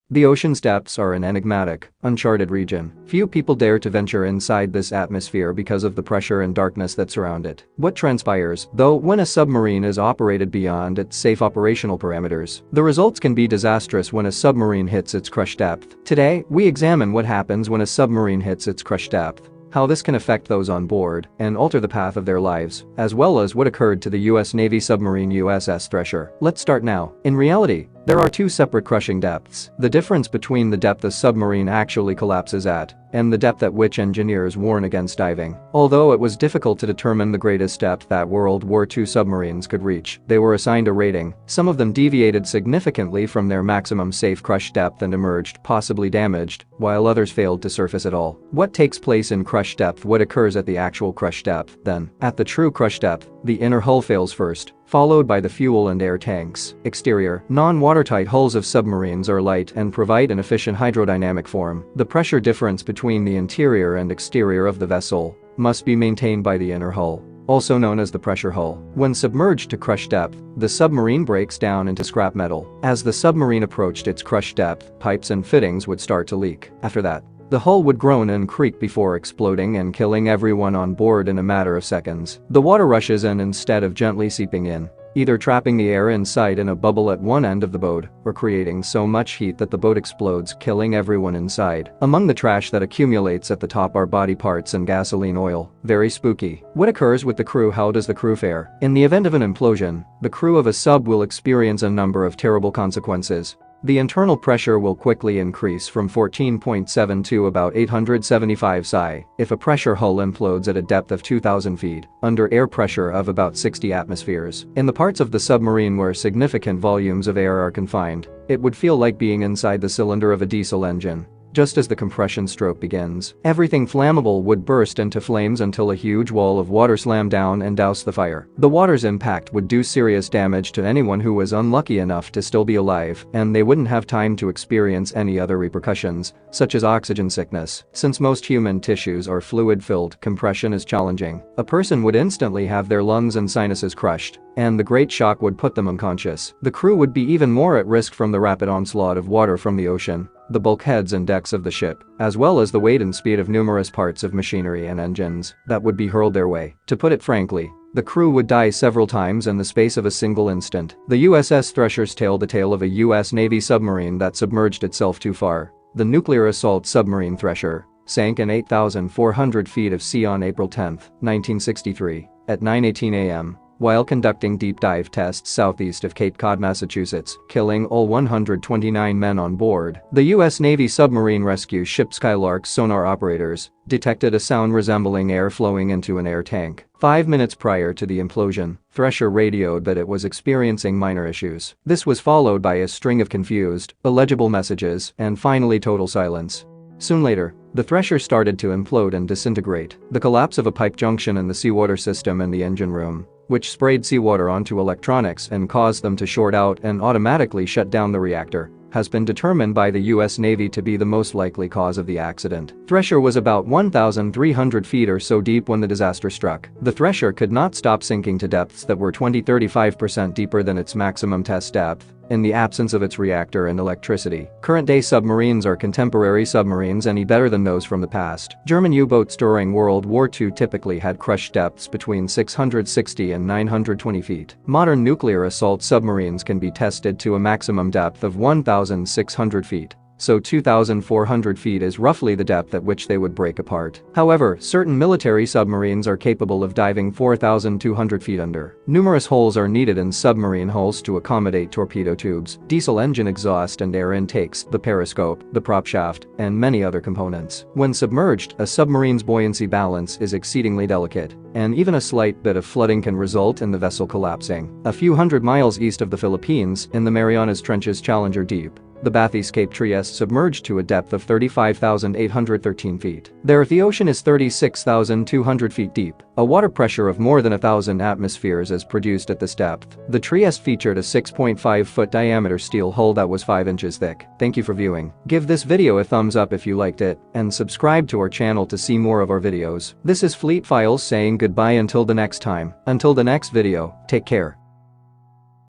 The ocean's depths are an enigmatic, uncharted region. Few people dare to venture inside this atmosphere because of the pressure and darkness that surround it. What transpires, though, when a submarine is operated beyond its safe operational parameters? The results can be disastrous when a submarine hits its crush depth. Today, we examine what happens when a submarine hits its crush depth, how this can affect those on board and alter the path of their lives, as well as what occurred to the U.S. Navy submarine USS Thresher. Let's start now. In reality, there are two separate crushing depths. The difference between the depth a submarine actually collapses at and the depth at which engineers warn against diving. Although it was difficult to determine the greatest depth that World War II submarines could reach, they were assigned a rating. Some of them deviated significantly from their maximum safe crush depth and emerged possibly damaged, while others failed to surface at all. What takes place in crush depth? What occurs at the actual crush depth? Then, at the true crush depth, the inner hull fails first, followed by the fuel and air tanks. Exterior, non-watertight hulls of submarines are light and provide an efficient hydrodynamic form. The pressure difference between the interior and exterior of the vessel must be maintained by the inner hull, also known as the pressure hull. When submerged to crush depth, the submarine breaks down into scrap metal. As the submarine approached its crush depth, pipes and fittings would start to leak. After that, the hull would groan and creak before exploding and killing everyone on board in a matter of seconds. The water rushes in instead of gently seeping in, either trapping the air inside in a bubble at one end of the boat or creating so much heat that the boat explodes, killing everyone inside. Among the trash that accumulates at the top are body parts and gasoline oil. Very spooky. What occurs with the crew? How does the crew fare? In the event of an implosion, the crew of a sub will experience a number of terrible consequences. The internal pressure will quickly increase from 14.7 to about 875 psi if a pressure hull implodes at a depth of 2,000 feet, under air pressure of about 60 atmospheres. In the parts of the submarine where significant volumes of air are confined, it would feel like being inside the cylinder of a diesel engine. Just as the compression stroke begins, everything flammable would burst into flames until a huge wall of water slammed down and doused the fire. The water's impact would do serious damage to anyone who was unlucky enough to still be alive, and they wouldn't have time to experience any other repercussions, such as oxygen sickness. Since most human tissues are fluid-filled, compression is challenging. A person would instantly have their lungs and sinuses crushed, and the great shock would put them unconscious. The crew would be even more at risk from the rapid onslaught of water from the ocean, the bulkheads and decks of the ship, as well as the weight and speed of numerous parts of machinery and engines that would be hurled their way. To put it frankly, the crew would die several times in the space of a single instant. The USS Thresher's tale, the tale of a U.S. Navy submarine that submerged itself too far. The nuclear assault submarine Thresher sank in 8,400 feet of sea on April 10, 1963, at 9:18 a.m. while conducting deep dive tests southeast of Cape Cod, Massachusetts, killing all 129 men on board. The U.S. Navy submarine rescue ship Skylark's sonar operators detected a sound resembling air flowing into an air tank. 5 minutes prior to the implosion, Thresher radioed that it was experiencing minor issues. This was followed by a string of confused, illegible messages, and finally total silence. Soon later, the Thresher started to implode and disintegrate. The collapse of a pipe junction in the seawater system in the engine room, which sprayed seawater onto electronics and caused them to short out and automatically shut down the reactor, has been determined by the U.S. Navy to be the most likely cause of the accident. Thresher was about 1,300 feet or so deep when the disaster struck. The Thresher could not stop sinking to depths that were 20–35% deeper than its maximum test depth, in the absence of its reactor and electricity. Current-day submarines are contemporary submarines any better than those from the past. German U-boats during World War II typically had crush depths between 660 and 920 feet. Modern nuclear assault submarines can be tested to a maximum depth of 1,600 feet. So 2,400 feet is roughly the depth at which they would break apart. However, certain military submarines are capable of diving 4,200 feet under. Numerous holes are needed in submarine hulls to accommodate torpedo tubes, diesel engine exhaust and air intakes, the periscope, the prop shaft, and many other components. When submerged, a submarine's buoyancy balance is exceedingly delicate, and even a slight bit of flooding can result in the vessel collapsing. A few hundred miles east of the Philippines, in the Marianas Trench's Challenger Deep, the Bathys Cape Trieste submerged to a depth of 35,813 feet. There, the ocean is 36,200 feet deep. A water pressure of more than 1,000 atmospheres is produced at this depth. The Trieste featured a 6.5-foot diameter steel hull that was 5 inches thick. Thank you for viewing. Give this video a thumbs up if you liked it, and subscribe to our channel to see more of our videos. This is Fleet Files saying goodbye until the next time. Until the next video, take care.